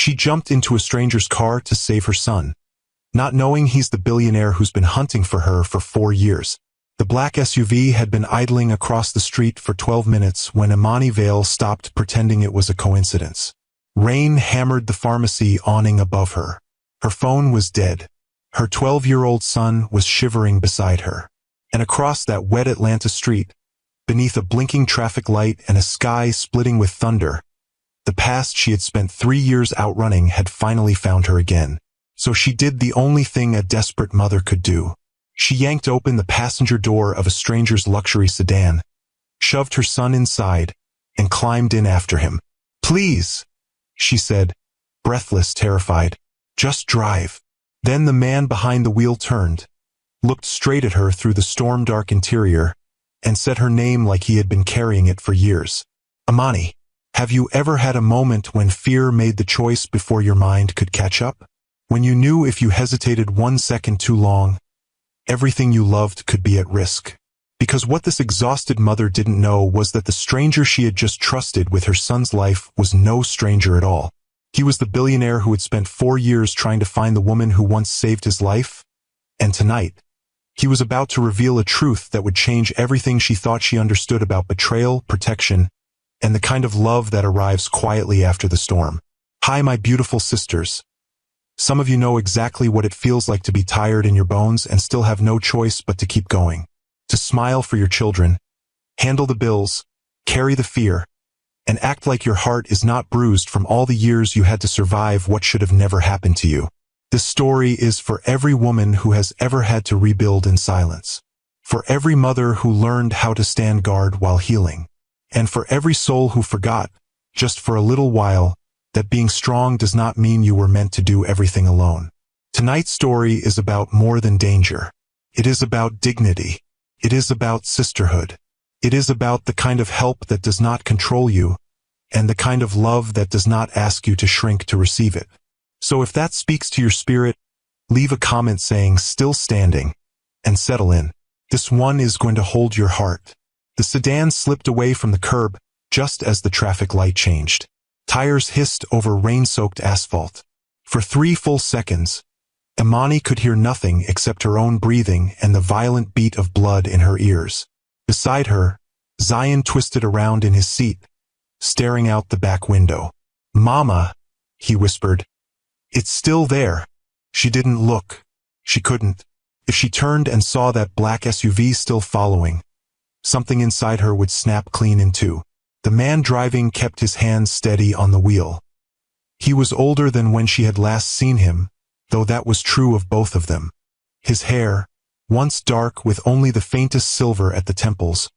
She jumped into a stranger's car to save her son, not knowing he's the billionaire who's been hunting for her for 4 years. The black SUV had been idling across the street for 12 minutes when Imani Vale stopped pretending it was a coincidence. Rain hammered the pharmacy awning above her. Her phone was dead. Her 12-year-old son was shivering beside her. And across that wet Atlanta street, beneath a blinking traffic light and a sky splitting with thunder, the past she had spent 3 years outrunning had finally found her again. So she did the only thing a desperate mother could do. She yanked open the passenger door of a stranger's luxury sedan, shoved her son inside, and climbed in after him. "Please," she said, breathless, terrified. "Just drive." Then the man behind the wheel turned, looked straight at her through the storm-dark interior, and said her name like he had been carrying it for years. "Imani, have you ever had a moment when fear made the choice before your mind could catch up? When you knew if you hesitated 1 second too long, everything you loved could be at risk?" Because what this exhausted mother didn't know was that the stranger she had just trusted with her son's life was no stranger at all. He was the billionaire who had spent 4 years trying to find the woman who once saved his life, and tonight, he was about to reveal a truth that would change everything she thought she understood about betrayal, protection, and the kind of love that arrives quietly after the storm. Hi, my beautiful sisters. Some of you know exactly what it feels like to be tired in your bones and still have no choice but to keep going. To smile for your children, handle the bills, carry the fear, and act like your heart is not bruised from all the years you had to survive what should have never happened to you. This story is for every woman who has ever had to rebuild in silence, for every mother who learned how to stand guard while healing, and for every soul who forgot, just for a little while, that being strong does not mean you were meant to do everything alone. Tonight's story is about more than danger. It is about dignity. It is about sisterhood. It is about the kind of help that does not control you, and the kind of love that does not ask you to shrink to receive it. So if that speaks to your spirit, leave a comment saying "still standing," and settle in. This one is going to hold your heart. The sedan slipped away from the curb just as the traffic light changed. Tires hissed over rain-soaked asphalt. For 3 full seconds, Imani could hear nothing except her own breathing and the violent beat of blood in her ears. Beside her, Zion twisted around in his seat, staring out the back window. "Mama," he whispered. "It's still there." She didn't look. She couldn't. If she turned and saw that black SUV still following, something inside her would snap clean in two. The man driving kept his hands steady on the wheel. He was older than when she had last seen him, though that was true of both of them. His hair, once dark with only the faintest silver at the temples,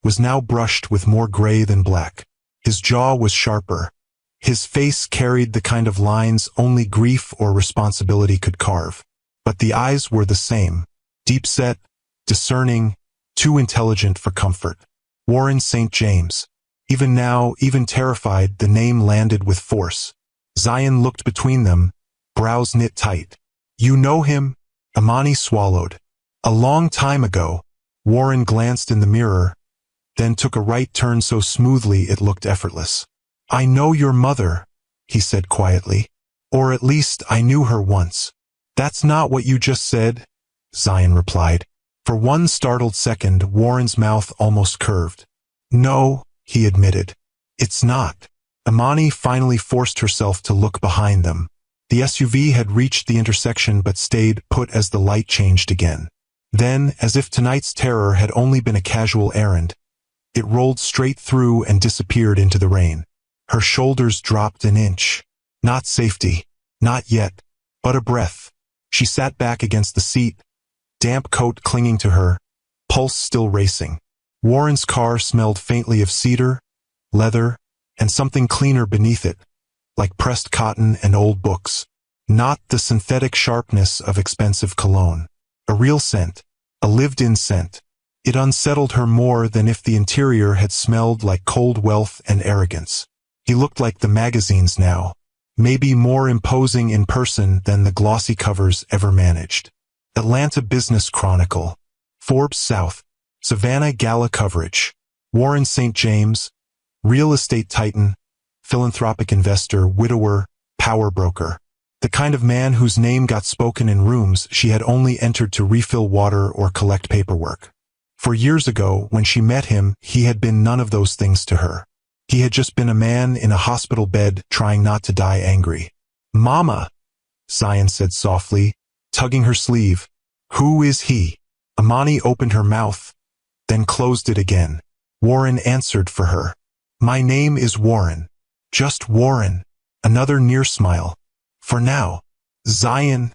was now brushed with more gray than black. His jaw was sharper. His face carried the kind of lines only grief or responsibility could carve. But the eyes were the same, deep-set, discerning, too intelligent for comfort. Warren St. James. Even now, even terrified, the name landed with force. Zion looked between them, brows knit tight. "You know him?" Imani swallowed. "A long time ago." Warren glanced in the mirror, then took a right turn so smoothly it looked effortless. "I know your mother," he said quietly. "Or at least I knew her once." "That's not what you just said," Zion replied. For one startled second, Warren's mouth almost curved. "No," he admitted. "It's not." Imani finally forced herself to look behind them. The SUV had reached the intersection but stayed put as the light changed again. Then, as if tonight's terror had only been a casual errand, it rolled straight through and disappeared into the rain. Her shoulders dropped an inch. Not safety. Not yet. But a breath. She sat back against the seat, damp coat clinging to her, pulse still racing. Warren's car smelled faintly of cedar, leather, and something cleaner beneath it, like pressed cotton and old books. Not the synthetic sharpness of expensive cologne. A real scent. A lived-in scent. It unsettled her more than if the interior had smelled like cold wealth and arrogance. He looked like the magazines now, maybe more imposing in person than the glossy covers ever managed. Atlanta Business Chronicle, Forbes South, Savannah Gala coverage. Warren St. James, real estate titan, philanthropic investor, widower, power broker. The kind of man whose name got spoken in rooms she had only entered to refill water or collect paperwork. For years ago, when she met him, he had been none of those things to her. He had just been a man in a hospital bed trying not to die angry. "Mama," Zion said softly, tugging her sleeve. "Who is he?" Amani opened her mouth, then closed it again. Warren answered for her. "My name is Warren. Just Warren." Another near smile. "For now." "Zion,"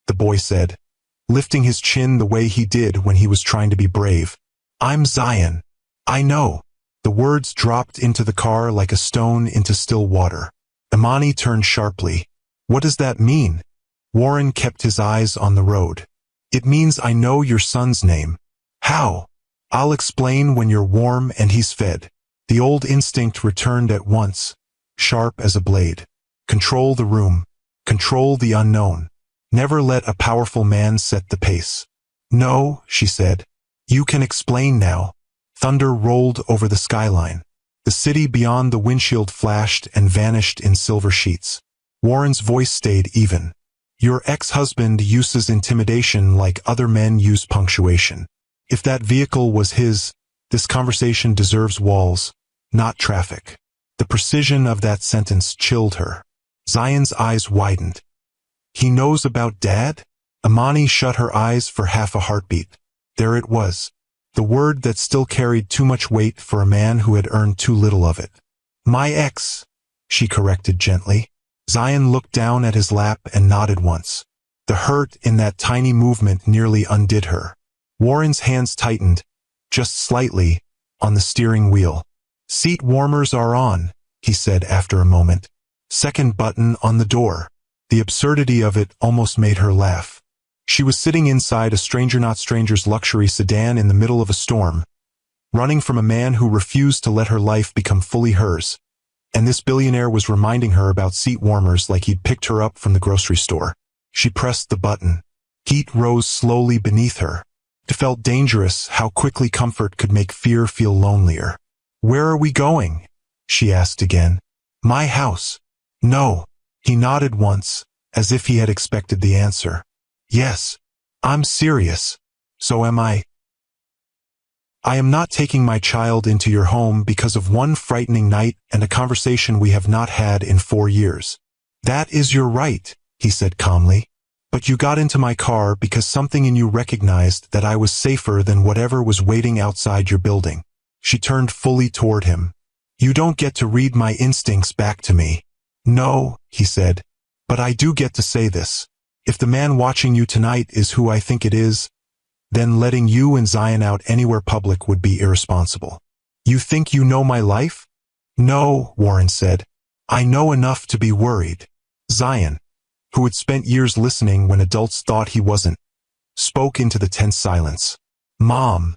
the boy said, lifting his chin the way he did when he was trying to be brave. "I'm Zion. I know." The words dropped into the car like a stone into still water. Imani turned sharply. "What does that mean?" Warren kept his eyes on the road. "It means I know your son's name." "How?" "I'll explain when you're warm and he's fed." The old instinct returned at once, sharp as a blade. Control the room. Control the unknown. Never let a powerful man set the pace. "No," she said. "You can explain now." Thunder rolled over the skyline. The city beyond the windshield flashed and vanished in silver sheets. Warren's voice stayed even. "Your ex-husband uses intimidation like other men use punctuation. If that vehicle was his, this conversation deserves walls, not traffic." The precision of that sentence chilled her. Zion's eyes widened. "He knows about Dad?" Imani shut her eyes for half a heartbeat. There it was. The word that still carried too much weight for a man who had earned too little of it. "My ex," she corrected gently. Zion looked down at his lap and nodded once. The hurt in that tiny movement nearly undid her. Warren's hands tightened, just slightly, on the steering wheel. "Seat warmers are on," he said after a moment. "Second button on the door." The absurdity of it almost made her laugh. She was sitting inside a stranger not stranger's luxury sedan in the middle of a storm, running from a man who refused to let her life become fully hers. And this billionaire was reminding her about seat warmers like he'd picked her up from the grocery store. She pressed the button. Heat rose slowly beneath her. It felt dangerous how quickly comfort could make fear feel lonelier. "Where are we going?" she asked again. "My house." "No." He nodded once, as if he had expected the answer. "Yes. I'm serious. So am I." "I am not taking my child into your home because of one frightening night and a conversation we have not had in 4 years." "That is your right," he said calmly. "But you got into my car because something in you recognized that I was safer than whatever was waiting outside your building." She turned fully toward him. "You don't get to read my instincts back to me." "No," he said, "but I do get to say this. If the man watching you tonight is who I think it is, then letting you and Zion out anywhere public would be irresponsible." "You think you know my life?" "No," Warren said. "I know enough to be worried." Zion, who had spent years listening when adults thought he wasn't, spoke into the tense silence. "Mom,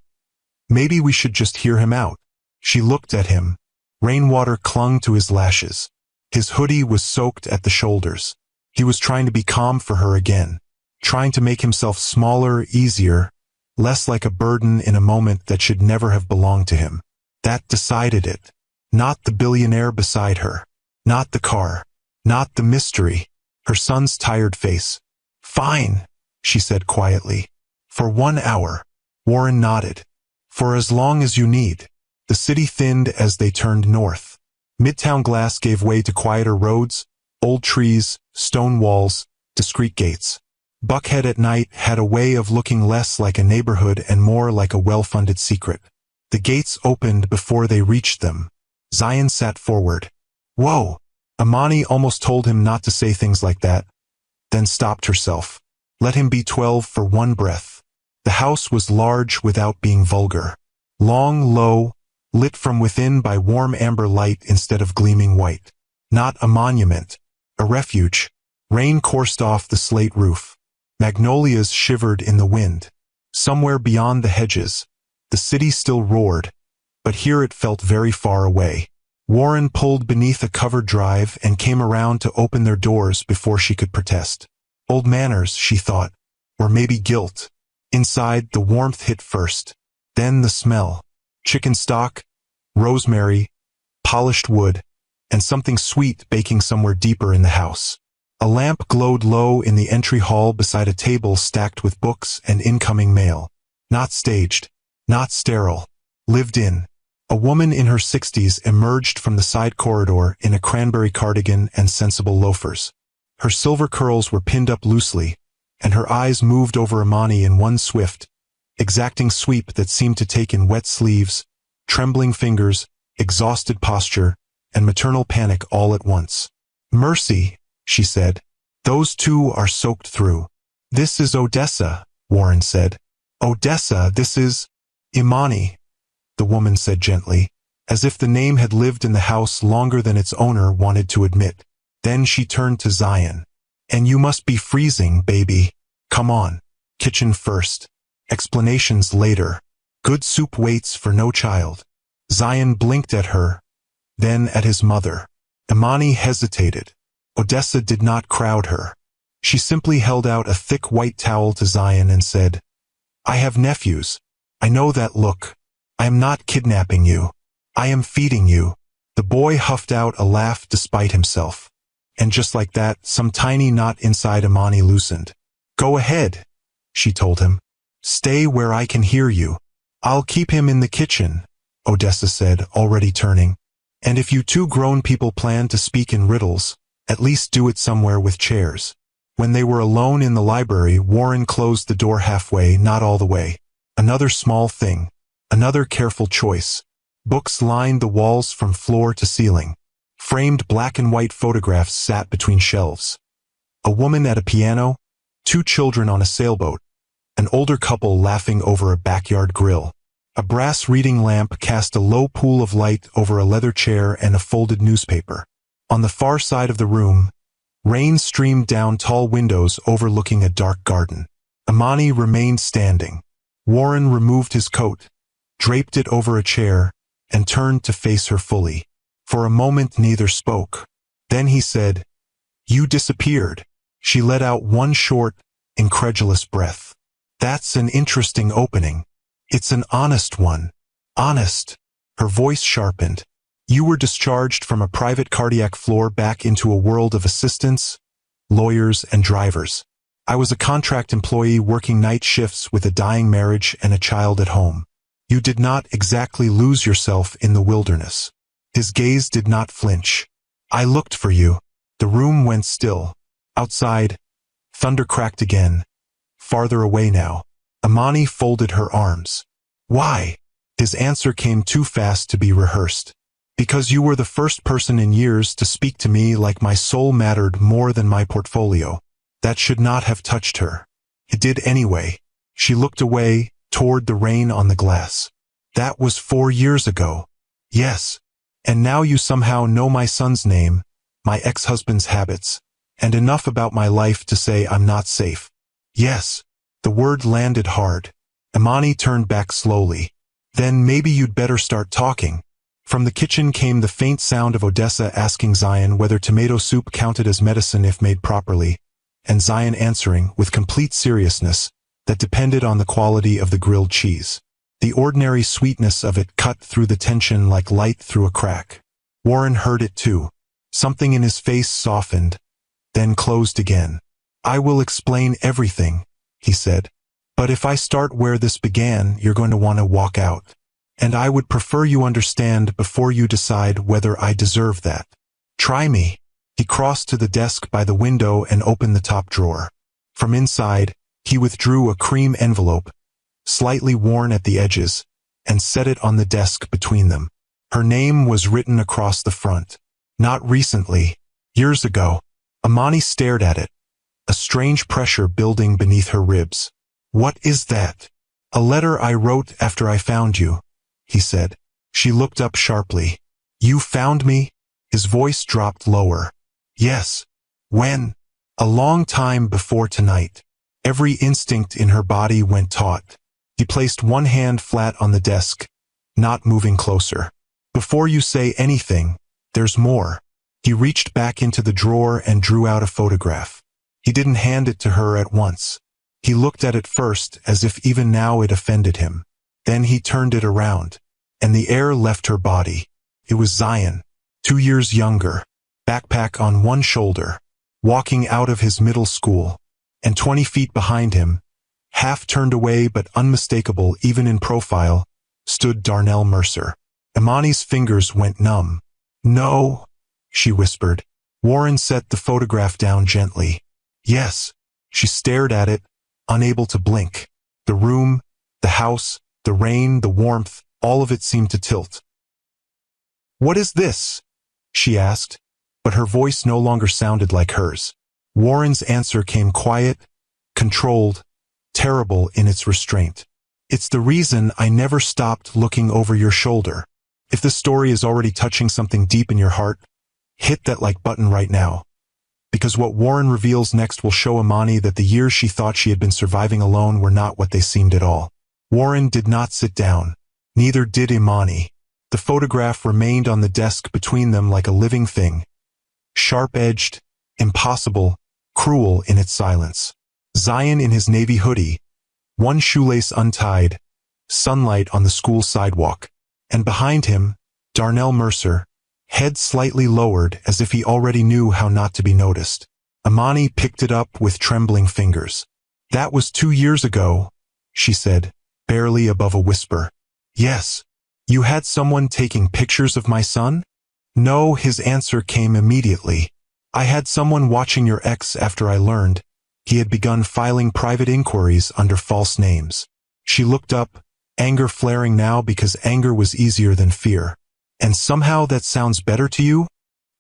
maybe we should just hear him out." She looked at him. Rainwater clung to his lashes. His hoodie was soaked at the shoulders. He was trying to be calm for her again, trying to make himself smaller, easier, less like a burden in a moment that should never have belonged to him. That decided it. Not the billionaire beside her. Not the car. Not the mystery. Her son's tired face. "Fine," she said quietly. "For 1 hour." Warren nodded. "For as long as you need." The city thinned as they turned north. Midtown glass gave way to quieter roads, old trees, stone walls, discreet gates. Buckhead at night had a way of looking less like a neighborhood and more like a well-funded secret. The gates opened before they reached them. Zion sat forward. "Whoa!" Imani almost told him not to say things like that, then stopped herself. Let him be 12 for one breath. The house was large without being vulgar. Long, low, lit from within by warm amber light instead of gleaming white. Not a monument, a refuge. Rain coursed off the slate roof. Magnolias shivered in the wind. Somewhere beyond the hedges, the city still roared, but here it felt very far away. Warren pulled beneath a covered drive and came around to open their doors before she could protest. Old manners, she thought, or maybe guilt. Inside, the warmth hit first, then the smell. Chicken stock, rosemary, polished wood, and something sweet baking somewhere deeper in the house. A lamp glowed low in the entry hall beside a table stacked with books and incoming mail. Not staged, not sterile, lived in. A woman in her 60s emerged from the side corridor in a cranberry cardigan and sensible loafers. Her silver curls were pinned up loosely, and her eyes moved over Imani in one swift, exacting sweep that seemed to take in wet sleeves, trembling fingers, exhausted posture, and maternal panic all at once. "Mercy," she said. "Those two are soaked through." "This is Odessa," Warren said. "Odessa, this is—" "Imani," the woman said gently, as if the name had lived in the house longer than its owner wanted to admit. Then she turned to Zion. "And you must be freezing, baby. Come on. Kitchen first. Explanations later. Good soup waits for no child." Zion blinked at her, then at his mother. Imani hesitated. Odessa did not crowd her. She simply held out a thick white towel to Zion and said, "I have nephews. I know that look. I am not kidnapping you. I am feeding you." The boy huffed out a laugh despite himself. And just like that, some tiny knot inside Imani loosened. "Go ahead," she told him. "Stay where I can hear you." "I'll keep him in the kitchen," Odessa said, already turning. "And if you two grown people plan to speak in riddles, at least do it somewhere with chairs." When they were alone in the library, Warren closed the door halfway, not all the way. Another small thing. Another careful choice. Books lined the walls from floor to ceiling. Framed black and white photographs sat between shelves. A woman at a piano, two children on a sailboat, an older couple laughing over a backyard grill. A brass reading lamp cast a low pool of light over a leather chair and a folded newspaper. On the far side of the room, rain streamed down tall windows overlooking a dark garden. Imani remained standing. Warren removed his coat, draped it over a chair, and turned to face her fully. For a moment neither spoke. Then he said, "You disappeared." She let out one short, incredulous breath. "That's an interesting opening. It's an honest one." "Honest." Her voice sharpened. "You were discharged from a private cardiac floor back into a world of assistants, lawyers, and drivers. I was a contract employee working night shifts with a dying marriage and a child at home. You did not exactly lose yourself in the wilderness." His gaze did not flinch. "I looked for you." The room went still. Outside, thunder cracked again. Farther away now. Imani folded her arms. "Why?" His answer came too fast to be rehearsed. "Because you were the first person in years to speak to me like my soul mattered more than my portfolio." That should not have touched her. It did anyway. She looked away, toward the rain on the glass. "That was 4 years ago." "Yes. And now you somehow know my son's name, my ex-husband's habits, and enough about my life to say I'm not safe." "Yes." The word landed hard. Imani turned back slowly. "Then maybe you'd better start talking." From the kitchen came the faint sound of Odessa asking Zion whether tomato soup counted as medicine if made properly, and Zion answering, with complete seriousness, that depended on the quality of the grilled cheese. The ordinary sweetness of it cut through the tension like light through a crack. Warren heard it too. Something in his face softened, then closed again. "I will explain everything," he said. "But if I start where this began, you're going to want to walk out. And I would prefer you understand before you decide whether I deserve that. Try me." He crossed to the desk by the window and opened the top drawer. From inside, he withdrew a cream envelope, slightly worn at the edges, and set it on the desk between them. Her name was written across the front. "Not recently. Years ago." Imani stared at it, a strange pressure building beneath her ribs. "What is that?" "A letter I wrote after I found you," he said. She looked up sharply. "You found me?" His voice dropped lower. "Yes." "When?" "A long time before tonight." Every instinct in her body went taut. He placed one hand flat on the desk, not moving closer. "Before you say anything, there's more." He reached back into the drawer and drew out a photograph. He didn't hand it to her at once. He looked at it first as if even now it offended him. Then he turned it around, and the air left her body. It was Zion. 2 years younger, backpack on one shoulder, walking out of his middle school, and 20 feet behind him, half turned away but unmistakable even in profile, stood Darnell Mercer. Imani's fingers went numb. "No," she whispered. Warren set the photograph down gently. "Yes." She stared at it, unable to blink. The room, the house, the rain, the warmth, all of it seemed to tilt. "What is this?" she asked, but her voice no longer sounded like hers. Warren's answer came quiet, controlled, terrible in its restraint. "It's the reason I never stopped looking over your shoulder. If the story is already touching something deep in your heart, hit that like button right now. Because what Warren reveals next will show Imani that the years she thought she had been surviving alone were not what they seemed at all." Warren did not sit down. Neither did Imani. The photograph remained on the desk between them like a living thing, sharp-edged, impossible, cruel in its silence. Zion in his navy hoodie, one shoelace untied, sunlight on the school sidewalk, and behind him, Darnell Mercer, head slightly lowered as if he already knew how not to be noticed. Imani picked it up with trembling fingers. "That was 2 years ago," she said, barely above a whisper. "Yes. You had someone taking pictures of my son?" "No," his answer came immediately. "I had someone watching your ex after I learned he had begun filing private inquiries under false names." She looked up, anger flaring now because anger was easier than fear. "And somehow that sounds better to you?"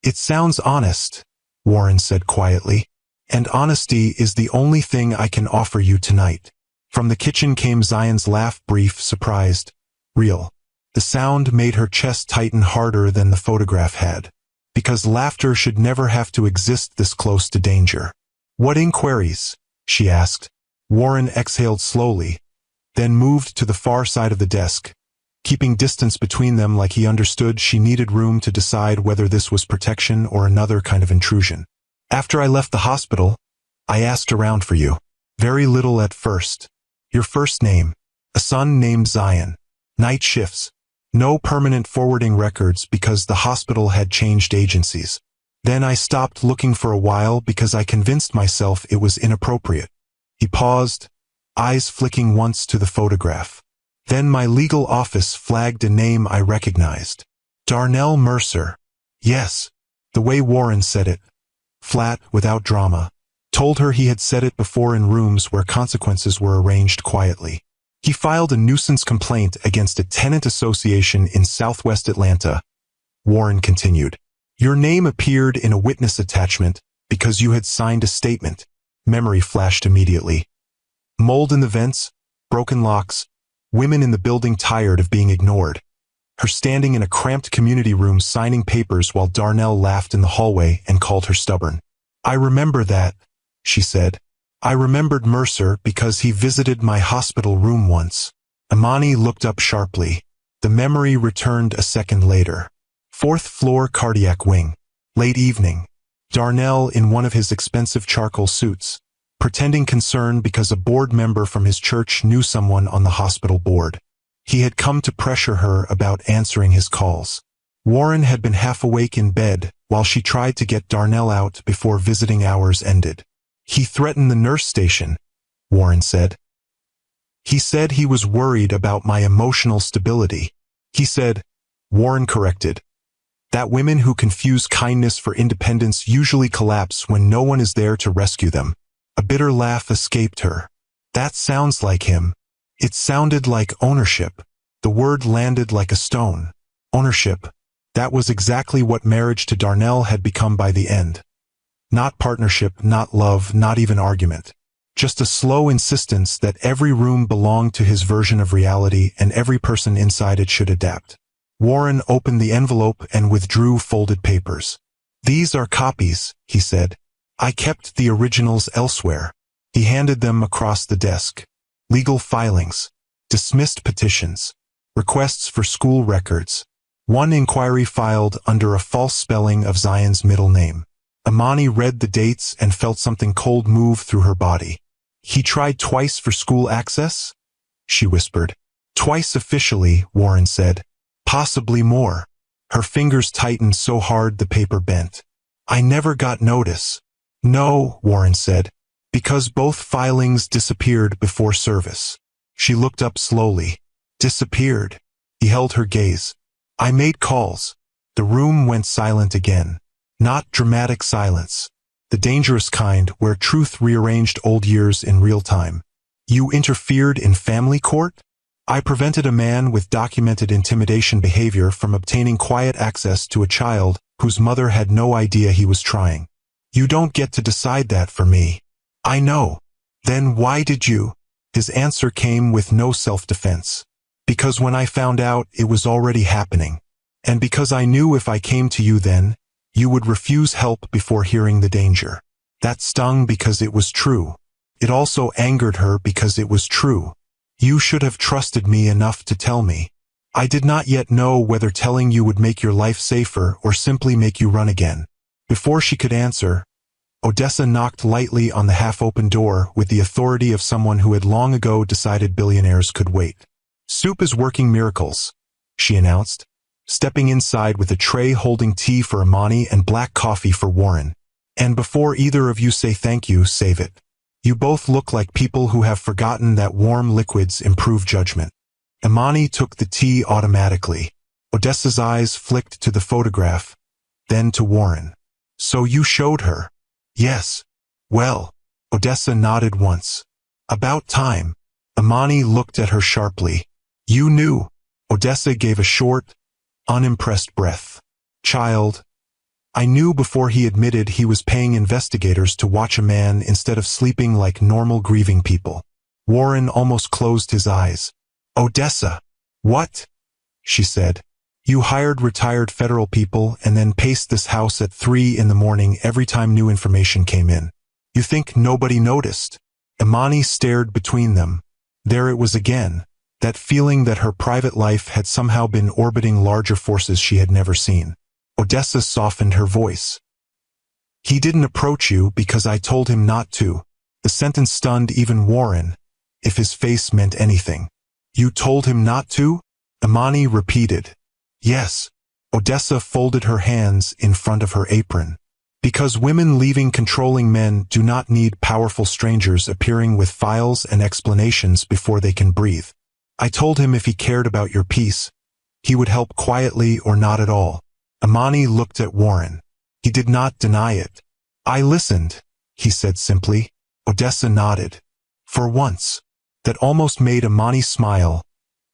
"It sounds honest," Warren said quietly. "And honesty is the only thing I can offer you tonight." From the kitchen came Zion's laugh, brief, surprised, real. The sound made her chest tighten harder than the photograph had. Because laughter should never have to exist this close to danger. "What inquiries?" she asked. Warren exhaled slowly, then moved to the far side of the desk, keeping distance between them like he understood she needed room to decide whether this was protection or another kind of intrusion. "After I left the hospital, I asked around for you. Very little at first. Your first name, a son named Zion. Night shifts. No permanent forwarding records because the hospital had changed agencies. Then I stopped looking for a while because I convinced myself it was inappropriate." He paused, eyes flicking once to the photograph. "Then my legal office flagged a name I recognized. Darnell Mercer." "Yes." The way Warren said it, flat, without drama, told her he had said it before in rooms where consequences were arranged quietly. "He filed a nuisance complaint against a tenant association in Southwest Atlanta," Warren continued. "Your name appeared in a witness attachment because you had signed a statement." Memory flashed immediately. Mold in the vents, broken locks, women in the building tired of being ignored. Her standing in a cramped community room signing papers while Darnell laughed in the hallway and called her stubborn. "I remember that," she said. "I remembered Mercer because he visited my hospital room once." Imani looked up sharply. The memory returned a second later. 4th floor cardiac wing. Late evening. Darnell in one of his expensive charcoal suits, pretending concern because a board member from his church knew someone on the hospital board. He had come to pressure her about answering his calls. Warren had been half awake in bed while she tried to get Darnell out before visiting hours ended. "He threatened the nurse station," Warren said. "He said he was worried about my emotional stability. He said," Warren corrected, "that women who confuse kindness for independence usually collapse when no one is there to rescue them." A bitter laugh escaped her. "That sounds like him." It sounded like ownership. The word landed like a stone. Ownership. That was exactly what marriage to Darnell had become by the end. Not partnership, not love, not even argument. Just a slow insistence that every room belonged to his version of reality and every person inside it should adapt. Warren opened the envelope and withdrew folded papers. "These are copies," he said. "I kept the originals elsewhere." He handed them across the desk. Legal filings, dismissed petitions, requests for school records. One inquiry filed under a false spelling of Zion's middle name. Imani read the dates and felt something cold move through her body. "He tried twice for school access?" she whispered. "Twice officially," Warren said. "Possibly more." Her fingers tightened so hard the paper bent. I never got notice. No, Warren said, because both filings disappeared before service. She looked up slowly. Disappeared. He held her gaze. I made calls. The room went silent again. Not dramatic silence. The dangerous kind where truth rearranged old years in real time. You interfered in family court? I prevented a man with documented intimidation behavior from obtaining quiet access to a child whose mother had no idea he was trying. You don't get to decide that for me. I know. Then why did you? His answer came with no self-defense. Because when I found out, it was already happening. And because I knew if I came to you then, you would refuse help before hearing the danger. That stung because it was true. It also angered her because it was true. You should have trusted me enough to tell me. I did not yet know whether telling you would make your life safer or simply make you run again. Before she could answer, Odessa knocked lightly on the half-open door with the authority of someone who had long ago decided billionaires could wait. Soup is working miracles, she announced, stepping inside with a tray holding tea for Imani and black coffee for Warren. And before either of you say thank you, save it. You both look like people who have forgotten that warm liquids improve judgment. Imani took the tea automatically. Odessa's eyes flicked to the photograph, then to Warren. So you showed her? Yes. Well, Odessa nodded once. About time. Imani looked at her sharply. You knew. Odessa gave a short, unimpressed breath. Child. I knew before he admitted he was paying investigators to watch a man instead of sleeping like normal grieving people. Warren almost closed his eyes. Odessa. What? She said. You hired retired federal people and then paced this house at 3 in the morning every time new information came in. You think nobody noticed? Imani stared between them. There it was again, that feeling that her private life had somehow been orbiting larger forces she had never seen. Odessa softened her voice. He didn't approach you because I told him not to. The sentence stunned even Warren, if his face meant anything. You told him not to? Imani repeated. Yes. Odessa folded her hands in front of her apron. Because women leaving controlling men do not need powerful strangers appearing with files and explanations before they can breathe. I told him if he cared about your peace, he would help quietly or not at all. Imani looked at Warren. He did not deny it. I listened, he said simply. Odessa nodded. For once. That almost made Imani smile,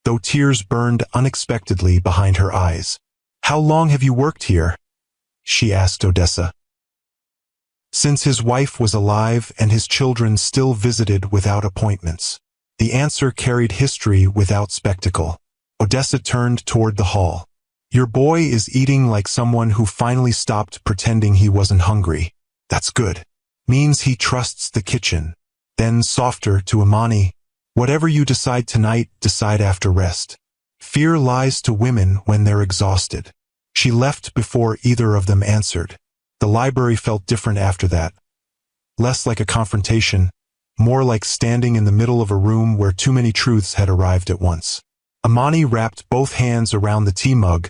though tears burned unexpectedly behind her eyes. How long have you worked here? She asked Odessa. Since his wife was alive and his children still visited without appointments. The answer carried history without spectacle. Odessa turned toward the hall. Your boy is eating like someone who finally stopped pretending he wasn't hungry. That's good. Means he trusts the kitchen. Then softer to Imani. Whatever you decide tonight, decide after rest. Fear lies to women when they're exhausted. She left before either of them answered. The library felt different after that. Less like a confrontation, more like standing in the middle of a room where too many truths had arrived at once. Imani wrapped both hands around the tea mug,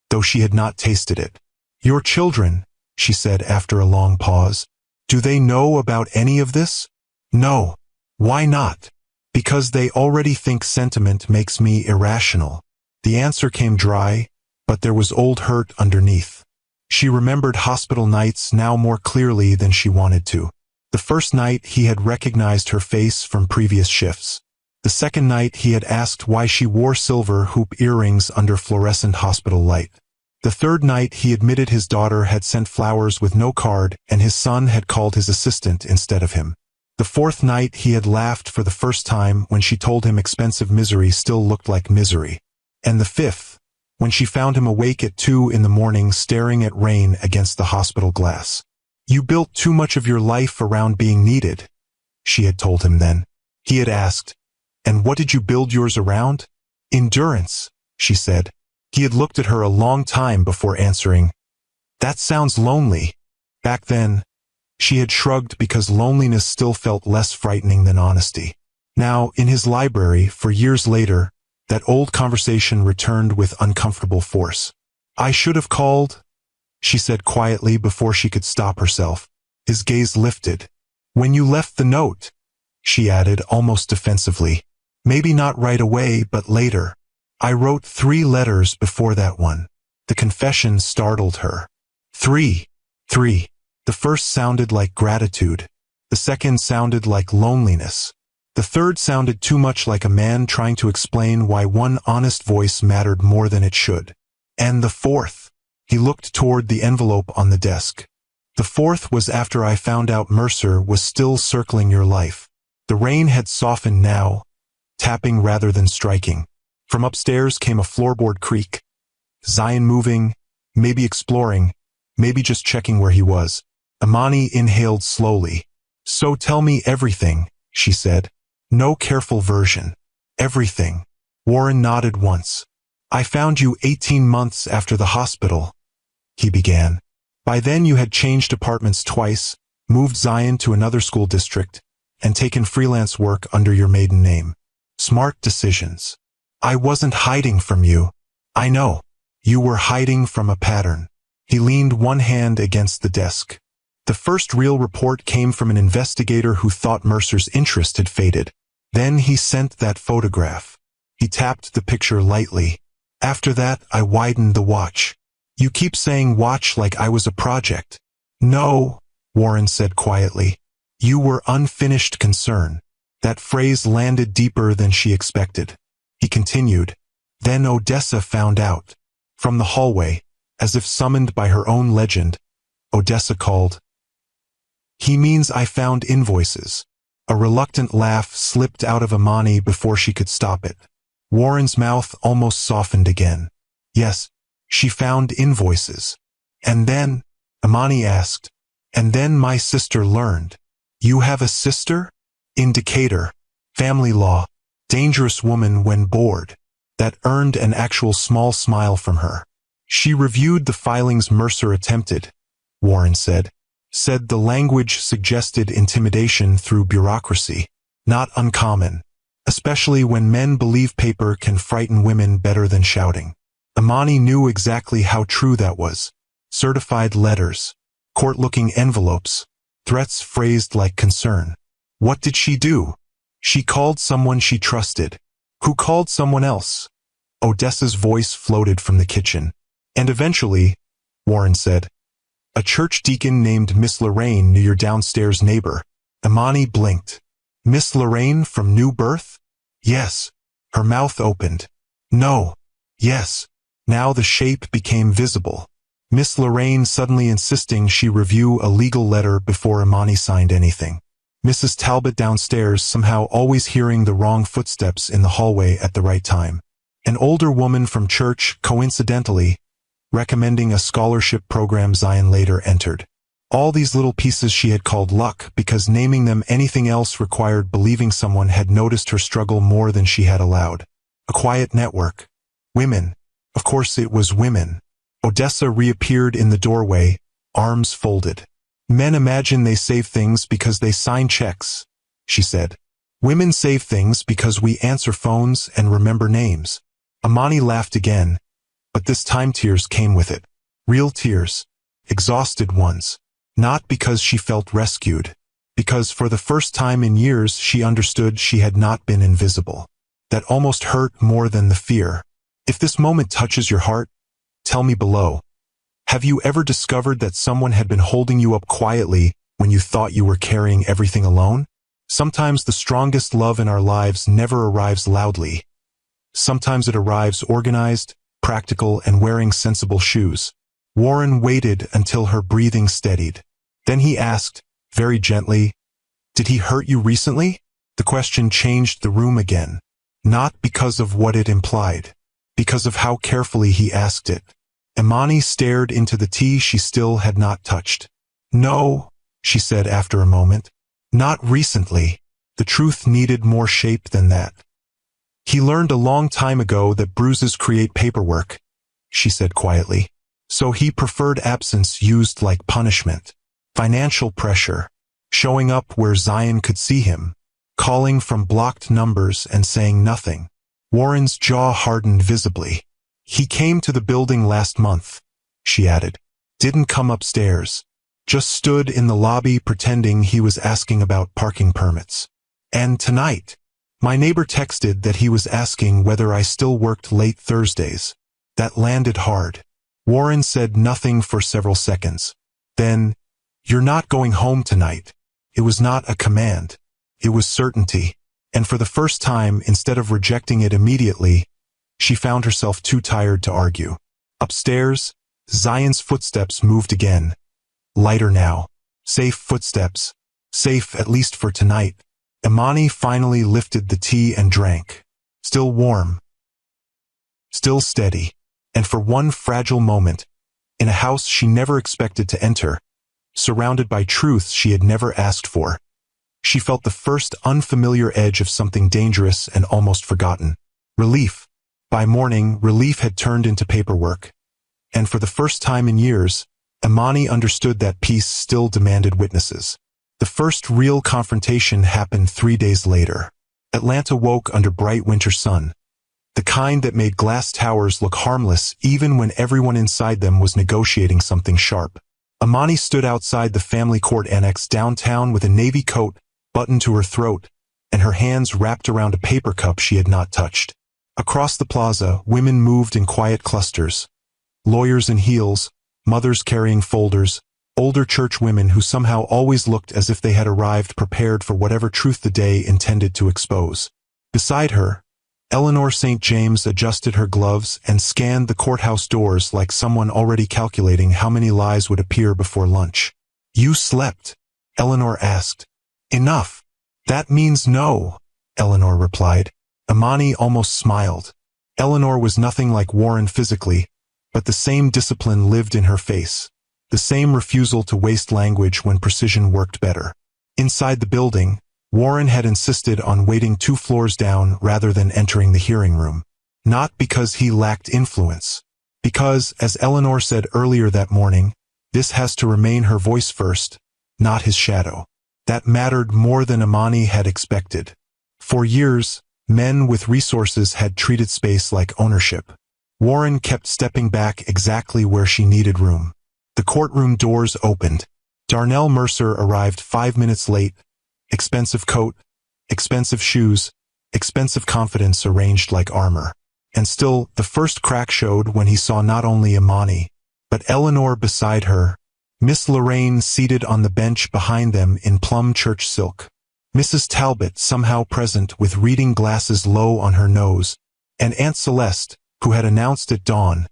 though she had not tasted it. Your children, she said after a long pause. Do they know about any of this? No. Why not? Because they already think sentiment makes me irrational. The answer came dry, but there was old hurt underneath. She remembered hospital nights now more clearly than she wanted to. The first night he had recognized her face from previous shifts. The second night he had asked why she wore silver hoop earrings under fluorescent hospital light. The third night he admitted his daughter had sent flowers with no card and his son had called his assistant instead of him. The fourth night he had laughed for the first time when she told him expensive misery still looked like misery. And the fifth, when she found him awake at 2 in the morning staring at rain against the hospital glass. You built too much of your life around being needed, she had told him then. He had asked, and what did you build yours around? Endurance, she said. He had looked at her a long time before answering. That sounds lonely. Back then, she had shrugged because loneliness still felt less frightening than honesty. Now, in his library, for years later, that old conversation returned with uncomfortable force. I should have called, she said quietly before she could stop herself. His gaze lifted. When you left the note, she added almost defensively. Maybe not right away, but later. I wrote 3 letters before that one. The confession startled her. 3. The first sounded like gratitude. The second sounded like loneliness. The third sounded too much like a man trying to explain why one honest voice mattered more than it should. And the fourth. He looked toward the envelope on the desk. The fourth was after I found out Mercer was still circling your life. The rain had softened now, tapping rather than striking. From upstairs came a floorboard creak. Zion moving, maybe exploring, maybe just checking where he was. Imani inhaled slowly. So tell me everything, she said. No careful version. Everything. Warren nodded once. I found you 18 months after the hospital, he began. By then you had changed apartments twice, moved Zion to another school district, and taken freelance work under your maiden name. Smart decisions. I wasn't hiding from you. I know. You were hiding from a pattern. He leaned one hand against the desk. The first real report came from an investigator who thought Mercer's interest had faded. Then he sent that photograph. He tapped the picture lightly. After that, I widened the watch. You keep saying watch like I was a project. No, Warren said quietly. You were unfinished concern. That phrase landed deeper than she expected. He continued. Then Odessa found out. From the hallway, as if summoned by her own legend, Odessa called. He means I found invoices. A reluctant laugh slipped out of Imani before she could stop it. Warren's mouth almost softened again. Yes, she found invoices. And then, Imani asked, and then my sister learned. You have a sister? Indicator. Family law. Dangerous woman when bored. That earned an actual small smile from her. She reviewed the filings Mercer attempted, Warren said. Said the language suggested intimidation through bureaucracy. Not uncommon. Especially when men believe paper can frighten women better than shouting. Imani knew exactly how true that was. Certified letters. Court-looking envelopes. Threats phrased like concern. What did she do? She called someone she trusted. Who called someone else? Odessa's voice floated from the kitchen. And eventually, Warren said, a church deacon named Miss Lorraine knew your downstairs neighbor. Imani blinked. Miss Lorraine from New Birth? Yes. Her mouth opened. No. Yes. Now the shape became visible. Miss Lorraine suddenly insisting she review a legal letter before Imani signed anything. Mrs. Talbot downstairs somehow always hearing the wrong footsteps in the hallway at the right time. An older woman from church, coincidentally, recommending a scholarship program Zion later entered. All these little pieces she had called luck because naming them anything else required believing someone had noticed her struggle more than she had allowed. A quiet network. Women. Of course it was women. Odessa reappeared in the doorway, arms folded. Men imagine they save things because they sign checks, she said. Women save things because we answer phones and remember names. Imani laughed again, but this time tears came with it. Real tears. Exhausted ones. Not because she felt rescued. Because for the first time in years she understood she had not been invisible. That almost hurt more than the fear. If this moment touches your heart, tell me below. Have you ever discovered that someone had been holding you up quietly when you thought you were carrying everything alone? Sometimes the strongest love in our lives never arrives loudly. Sometimes it arrives organized, practical, and wearing sensible shoes. Warren waited until her breathing steadied. Then he asked, very gently, "Did he hurt you recently?" The question changed the room again. Not because of what it implied. Because of how carefully he asked it. Imani stared into the tea she still had not touched. No, she said after a moment. Not recently. The truth needed more shape than that. He learned a long time ago that bruises create paperwork, she said quietly. So he preferred absence used like punishment. Financial pressure. Showing up where Zion could see him. Calling from blocked numbers and saying nothing. Warren's jaw hardened visibly. He came to the building last month, she added. Didn't come upstairs. Just stood in the lobby pretending he was asking about parking permits. And tonight, my neighbor texted that he was asking whether I still worked late Thursdays. That landed hard. Warren said nothing for several seconds. Then, "You're not going home tonight." It was not a command. It was certainty. And for the first time, instead of rejecting it immediately, she found herself too tired to argue. Upstairs, Zion's footsteps moved again. Lighter now. Safe footsteps. Safe at least for tonight. Imani finally lifted the tea and drank. Still warm. Still steady. And for one fragile moment, in a house she never expected to enter, surrounded by truths she had never asked for, she felt the first unfamiliar edge of something dangerous and almost forgotten. Relief. By morning, relief had turned into paperwork. And for the first time in years, Imani understood that peace still demanded witnesses. The first real confrontation happened 3 days later. Atlanta woke under bright winter sun. The kind that made glass towers look harmless even when everyone inside them was negotiating something sharp. Imani stood outside the family court annex downtown with a navy coat buttoned to her throat and her hands wrapped around a paper cup she had not touched. Across the plaza, women moved in quiet clusters. Lawyers in heels, mothers carrying folders, older church women who somehow always looked as if they had arrived prepared for whatever truth the day intended to expose. Beside her, Eleanor St. James adjusted her gloves and scanned the courthouse doors like someone already calculating how many lies would appear before lunch. "You slept?" Eleanor asked. "Enough. That means no," Eleanor replied. Imani almost smiled. Eleanor was nothing like Warren physically, but the same discipline lived in her face, the same refusal to waste language when precision worked better. Inside the building, Warren had insisted on waiting 2 floors down rather than entering the hearing room. Not because he lacked influence. Because, as Eleanor said earlier that morning, this has to remain her voice first, not his shadow. That mattered more than Imani had expected. For years, men with resources had treated space like ownership. Warren kept stepping back exactly where she needed room. The courtroom doors opened. Darnell Mercer arrived 5 minutes late. Expensive coat, expensive shoes, expensive confidence arranged like armor. And still, the first crack showed when he saw not only Imani, but Eleanor beside her, Miss Lorraine seated on the bench behind them in plum church silk, Mrs. Talbot somehow present with reading glasses low on her nose, and Aunt Celeste, who had announced at dawn,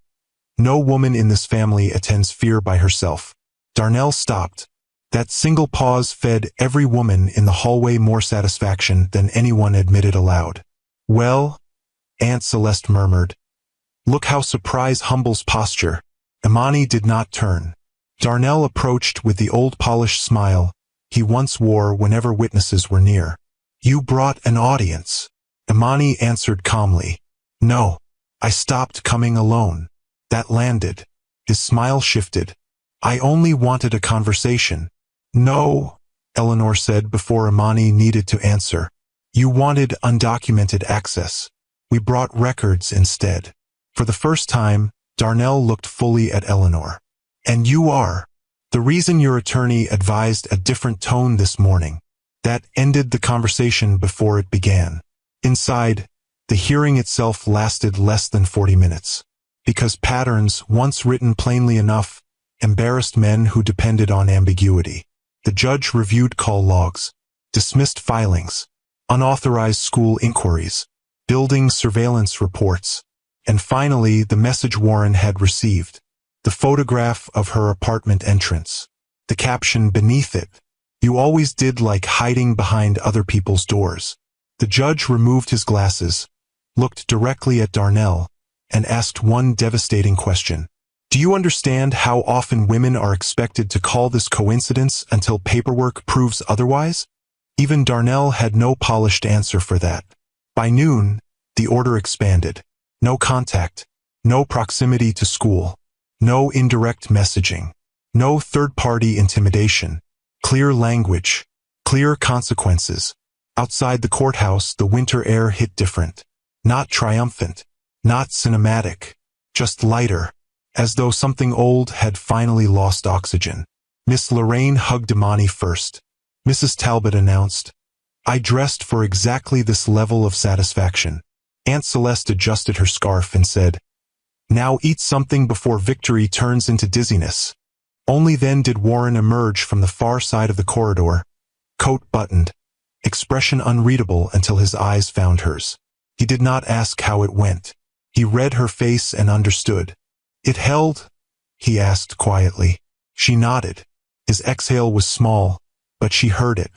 "No woman in this family attends fear by herself." Darnell stopped. That single pause fed every woman in the hallway more satisfaction than anyone admitted aloud. "Well," Aunt Celeste murmured. "Look how surprise humbles posture." Imani did not turn. Darnell approached with the old polished smile he once wore whenever witnesses were near. "You brought an audience." Imani answered calmly. "No, I stopped coming alone." That landed. His smile shifted. "I only wanted a conversation." "No," Eleanor said before Imani needed to answer. "You wanted undocumented access. We brought records instead." For the first time, Darnell looked fully at Eleanor. "And you are. The reason your attorney advised a different tone this morning." That ended the conversation before it began. Inside, the hearing itself lasted less than 40 minutes. Because patterns, once written plainly enough, embarrassed men who depended on ambiguity. The judge reviewed call logs, dismissed filings, unauthorized school inquiries, building surveillance reports, and finally the message Warren had received. The photograph of her apartment entrance. The caption beneath it, "You always did like hiding behind other people's doors." The judge removed his glasses, looked directly at Darnell, and asked one devastating question. "Do you understand how often women are expected to call this coincidence until paperwork proves otherwise?" Even Darnell had no polished answer for that. By noon, the order expanded. No contact, no proximity to school, no indirect messaging, no third-party intimidation, clear language, clear consequences. Outside the courthouse, the winter air hit different. Not triumphant, not cinematic, just lighter, as though something old had finally lost oxygen. Miss Lorraine hugged Imani first. Mrs. Talbot announced, "I dressed for exactly this level of satisfaction." Aunt Celeste adjusted her scarf and said, "Now eat something before victory turns into dizziness." Only then did Warren emerge from the far side of the corridor, coat buttoned, expression unreadable until his eyes found hers. He did not ask how it went. He read her face and understood. "It held?" he asked quietly. She nodded. His exhale was small, but she heard it.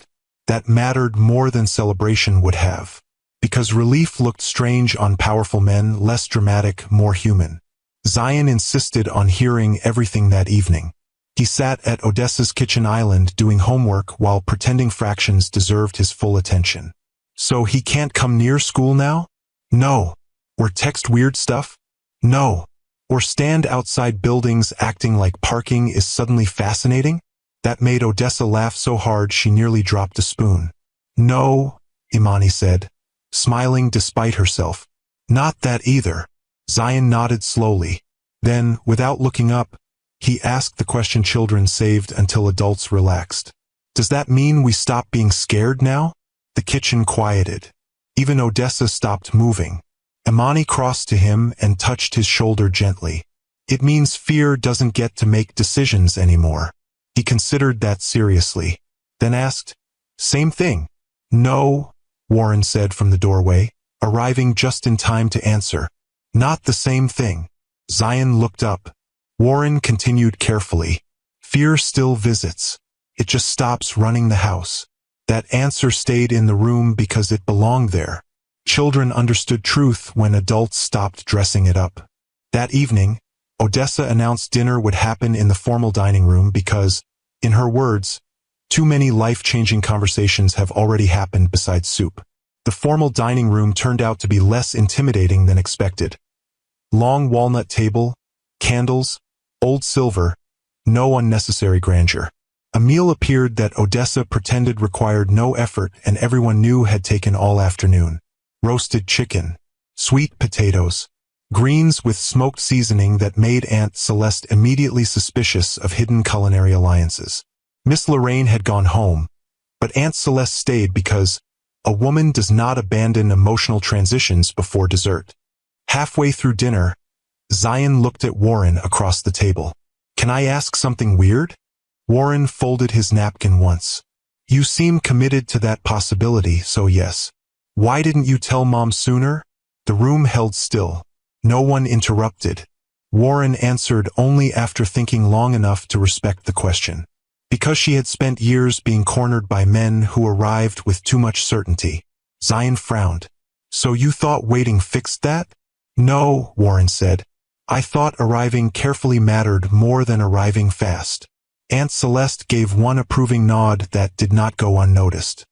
That mattered more than celebration would have. Because relief looked strange on powerful men, less dramatic, more human. Zion insisted on hearing everything that evening. He sat at Odessa's kitchen island doing homework while pretending fractions deserved his full attention. "So he can't come near school now?" "No." "Or text weird stuff?" "No." "Or stand outside buildings acting like parking is suddenly fascinating?" That made Odessa laugh so hard she nearly dropped a spoon. "No," Imani said, smiling despite herself. "Not that either." Zion nodded slowly. Then, without looking up, he asked the question children saved until adults relaxed. "Does that mean we stop being scared now?" The kitchen quieted. Even Odessa stopped moving. Imani crossed to him and touched his shoulder gently. "It means fear doesn't get to make decisions anymore." He considered that seriously, then asked, "Same thing?" "No," Warren said from the doorway, arriving just in time to answer. "Not the same thing." Zion looked up. Warren continued carefully. "Fear still visits. It just stops running the house." That answer stayed in the room because it belonged there. Children understood truth when adults stopped dressing it up. That evening, Odessa announced dinner would happen in the formal dining room because, in her words, too many life-changing conversations have already happened besides soup. The formal dining room turned out to be less intimidating than expected. Long walnut table, candles, old silver, no unnecessary grandeur. A meal appeared that Odessa pretended required no effort and everyone knew had taken all afternoon. Roasted chicken, sweet potatoes, greens with smoked seasoning that made Aunt Celeste immediately suspicious of hidden culinary alliances. Miss Lorraine had gone home, but Aunt Celeste stayed because a woman does not abandon emotional transitions before dessert. Halfway through dinner, Zion looked at Warren across the table. "Can I ask something weird?" Warren folded his napkin once. "You seem committed to that possibility, so yes. Why didn't you tell Mom sooner?" The room held still. No one interrupted. Warren answered only after thinking long enough to respect the question. Because she had spent years being cornered by men who arrived with too much certainty. Zion frowned. "So you thought waiting fixed that?" "No," Warren said. "I thought arriving carefully mattered more than arriving fast." Aunt Celeste gave one approving nod that did not go unnoticed.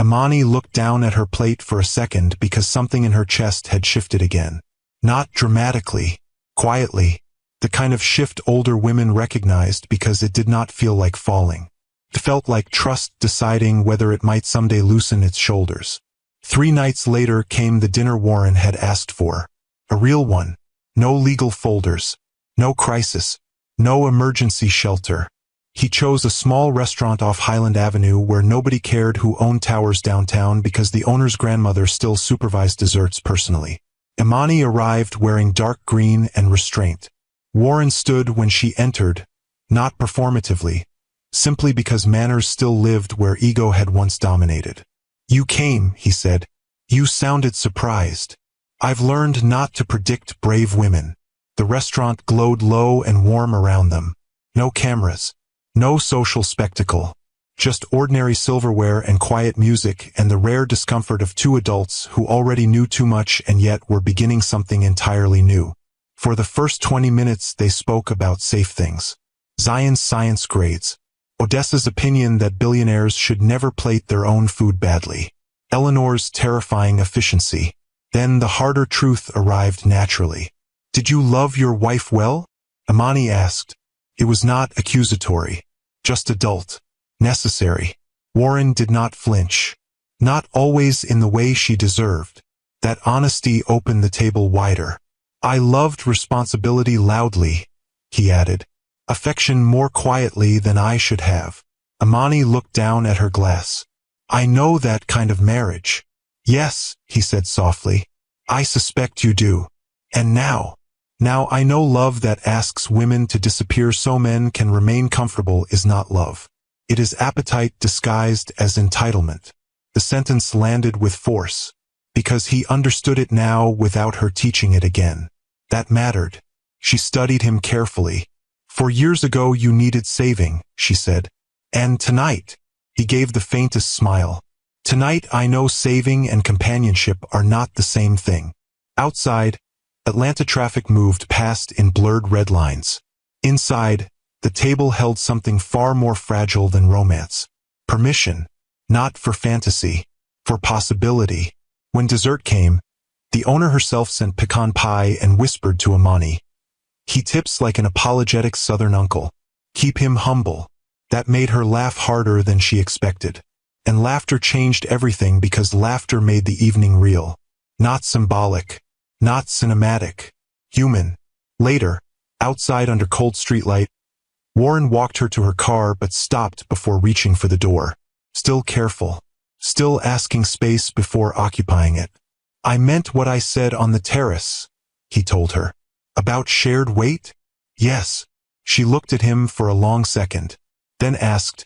Imani looked down at her plate for a second because something in her chest had shifted again. Not dramatically, quietly, the kind of shift older women recognized because it did not feel like falling. It felt like trust deciding whether it might someday loosen its shoulders. 3 nights later came the dinner Warren had asked for. A real one. No legal folders. No crisis. No emergency shelter. He chose a small restaurant off Highland Avenue where nobody cared who owned towers downtown because the owner's grandmother still supervised desserts personally. Imani arrived wearing dark green and restraint. Warren stood when she entered, not performatively, simply because manners still lived where ego had once dominated. "You came," he said. "You sounded surprised." "I've learned not to predict brave women." The restaurant glowed low and warm around them. No cameras. No social spectacle. Just ordinary silverware and quiet music and the rare discomfort of 2 adults who already knew too much and yet were beginning something entirely new. For the first 20 minutes they spoke about safe things. Zion's science grades. Odessa's opinion that billionaires should never plate their own food badly. Eleanor's terrifying efficiency. Then the harder truth arrived naturally. "Did you love your wife well?" Imani asked. It was not accusatory. Just adult. Necessary. Warren did not flinch. Not always in the way she deserved. That honesty opened the table wider. I loved responsibility loudly, he added. Affection more quietly than I should have. Amani looked down at her glass. I know that kind of marriage. Yes, he said softly. I suspect you do. And now I know love that asks women to disappear so men can remain comfortable is not love. It is appetite disguised as entitlement. The sentence landed with force, because he understood it now without her teaching it again. That mattered. She studied him carefully. 4 years ago you needed saving, she said. And tonight, he gave the faintest smile. Tonight I know saving and companionship are not the same thing. Outside, Atlanta traffic moved past in blurred red lines. Inside, the table held something far more fragile than romance. Permission. Not for fantasy. For possibility. When dessert came, the owner herself sent pecan pie and whispered to Amani. He tips like an apologetic southern uncle. Keep him humble. That made her laugh harder than she expected. And laughter changed everything because laughter made the evening real. Not symbolic. Not cinematic. Human. Later, outside under cold streetlight, Warren walked her to her car but stopped before reaching for the door. Still careful. Still asking space before occupying it. I meant what I said on the terrace, he told her. About shared weight? Yes. She looked at him for a long second, then asked,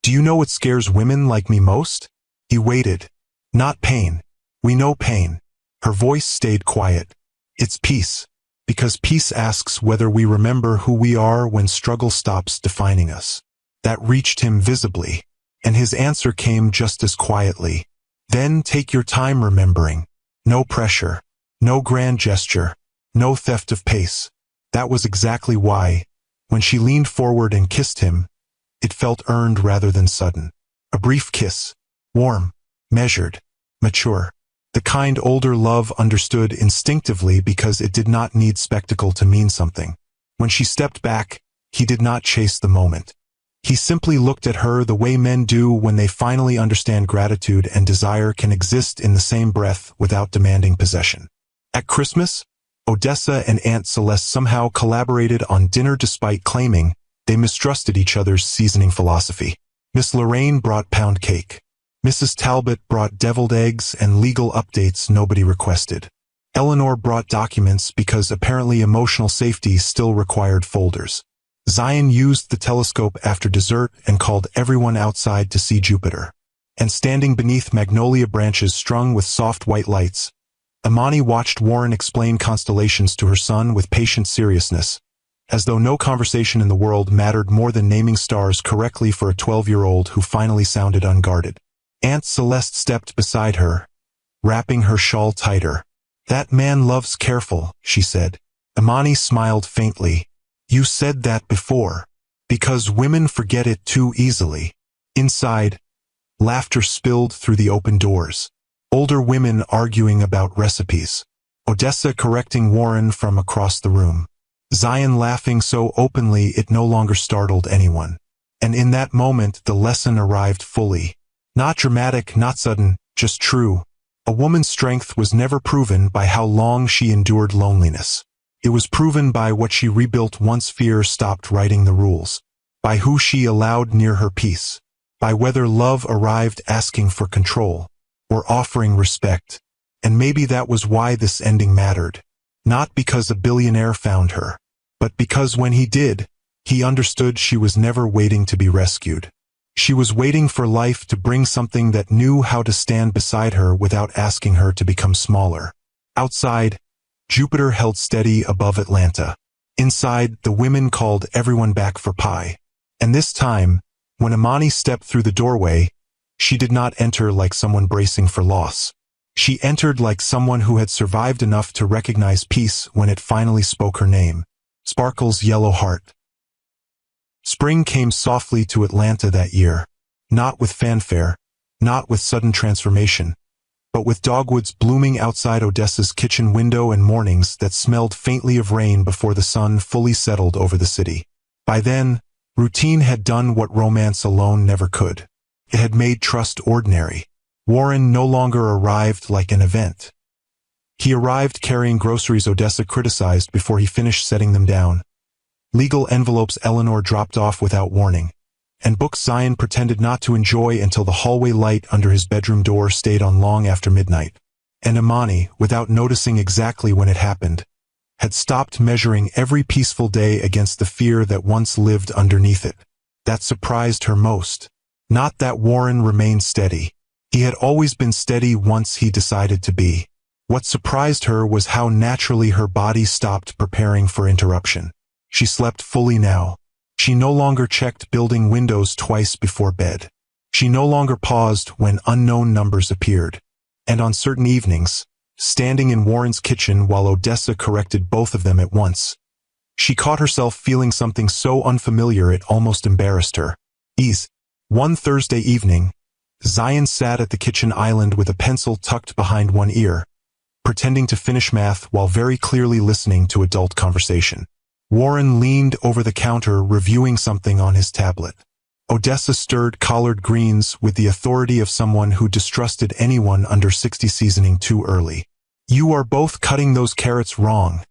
Do you know what scares women like me most? He waited. Not pain. We know pain. Her voice stayed quiet. It's peace. Because peace asks whether we remember who we are when struggle stops defining us. That reached him visibly, and his answer came just as quietly. Then take your time remembering. No pressure. No grand gesture. No theft of pace. That was exactly why, when she leaned forward and kissed him, it felt earned rather than sudden. A brief kiss. Warm. Measured. Mature. The kind older love understood instinctively because it did not need spectacle to mean something. When she stepped back, he did not chase the moment. He simply looked at her the way men do when they finally understand gratitude and desire can exist in the same breath without demanding possession. At Christmas, Odessa and Aunt Celeste somehow collaborated on dinner despite claiming they mistrusted each other's seasoning philosophy. Miss Lorraine brought pound cake. Mrs. Talbot brought deviled eggs and legal updates nobody requested. Eleanor brought documents because apparently emotional safety still required folders. Zion used the telescope after dessert and called everyone outside to see Jupiter. And standing beneath magnolia branches strung with soft white lights, Amani watched Warren explain constellations to her son with patient seriousness, as though no conversation in the world mattered more than naming stars correctly for a 12-year-old who finally sounded unguarded. Aunt Celeste stepped beside her, wrapping her shawl tighter. That man loves careful, she said. Amani smiled faintly. You said that before. Because women forget it too easily. Inside, laughter spilled through the open doors. Older women arguing about recipes. Odessa correcting Warren from across the room. Zion laughing so openly it no longer startled anyone. And in that moment the lesson arrived fully. Not dramatic, not sudden, just true. A woman's strength was never proven by how long she endured loneliness. It was proven by what she rebuilt once fear stopped writing the rules. By who she allowed near her peace. By whether love arrived asking for control, or offering respect. And maybe that was why this ending mattered. Not because a billionaire found her, but because when he did, he understood she was never waiting to be rescued. She was waiting for life to bring something that knew how to stand beside her without asking her to become smaller. Outside, Jupiter held steady above Atlanta. Inside, the women called everyone back for pie. And this time, when Amani stepped through the doorway, she did not enter like someone bracing for loss. She entered like someone who had survived enough to recognize peace when it finally spoke her name. Sparkle's yellow heart. Spring came softly to Atlanta that year, not with fanfare, not with sudden transformation, but with dogwoods blooming outside Odessa's kitchen window and mornings that smelled faintly of rain before the sun fully settled over the city. By then, routine had done what romance alone never could. It had made trust ordinary. Warren no longer arrived like an event. He arrived carrying groceries Odessa criticized before he finished setting them down. Legal envelopes Eleanor dropped off without warning, and books Zion pretended not to enjoy until the hallway light under his bedroom door stayed on long after midnight. And Imani, without noticing exactly when it happened, had stopped measuring every peaceful day against the fear that once lived underneath it. That surprised her most. Not that Warren remained steady. He had always been steady once he decided to be. What surprised her was how naturally her body stopped preparing for interruption. She slept fully now. She no longer checked building windows twice before bed. She no longer paused when unknown numbers appeared. And on certain evenings, standing in Warren's kitchen while Odessa corrected both of them at once, she caught herself feeling something so unfamiliar it almost embarrassed her. One Thursday evening, Zion sat at the kitchen island with a pencil tucked behind one ear, pretending to finish math while very clearly listening to adult conversation. Warren leaned over the counter reviewing something on his tablet. Odessa stirred collard greens with the authority of someone who distrusted anyone under 60 seasoning too early. "You are both cutting those carrots wrong,"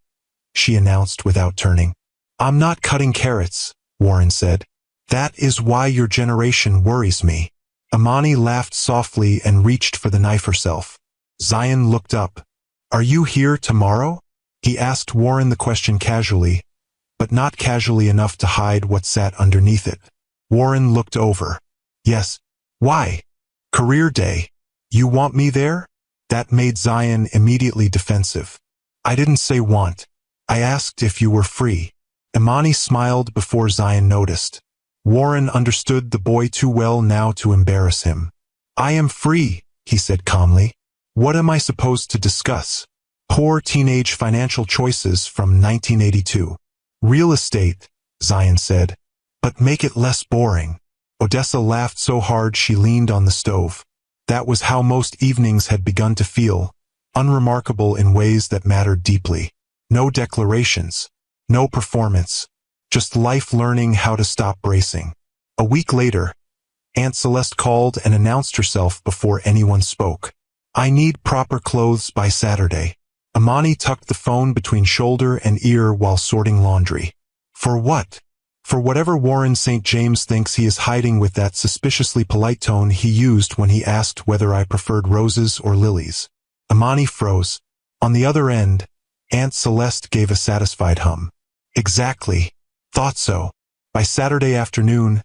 she announced without turning. "I'm not cutting carrots," Warren said. "That is why your generation worries me." Imani laughed softly and reached for the knife herself. Zion looked up. "Are you here tomorrow?" He asked Warren the question casually, but not casually enough to hide what sat underneath it. Warren looked over. "Yes." "Why?" "Career day." "You want me there?" That made Zion immediately defensive. "I didn't say want. I asked if you were free." Imani smiled before Zion noticed. Warren understood the boy too well now to embarrass him. "I am free," he said calmly. "What am I supposed to discuss?" "Poor teenage financial choices from 1982. "Real estate," Zion said. "But make it less boring." Odessa laughed so hard she leaned on the stove. That was how most evenings had begun to feel, unremarkable in ways that mattered deeply. No declarations, no performance, just life learning how to stop bracing. A week later, Aunt Celeste called and announced herself before anyone spoke. "I need proper clothes by Saturday." Imani tucked the phone between shoulder and ear while sorting laundry. "For what?" "For whatever Warren St. James thinks he is hiding with that suspiciously polite tone he used when he asked whether I preferred roses or lilies." Imani froze. On the other end, Aunt Celeste gave a satisfied hum. "Exactly. Thought so." By Saturday afternoon,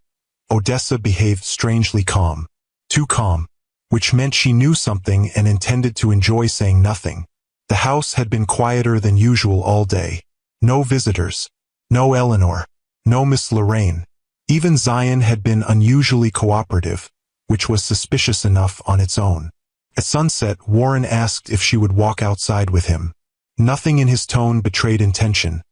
Odessa behaved strangely calm. Too calm. Which meant she knew something and intended to enjoy saying nothing. The house had been quieter than usual all day. No visitors. No Eleanor. No Miss Lorraine. Even Zion had been unusually cooperative, which was suspicious enough on its own. At sunset, Warren asked if she would walk outside with him. Nothing in his tone betrayed intention,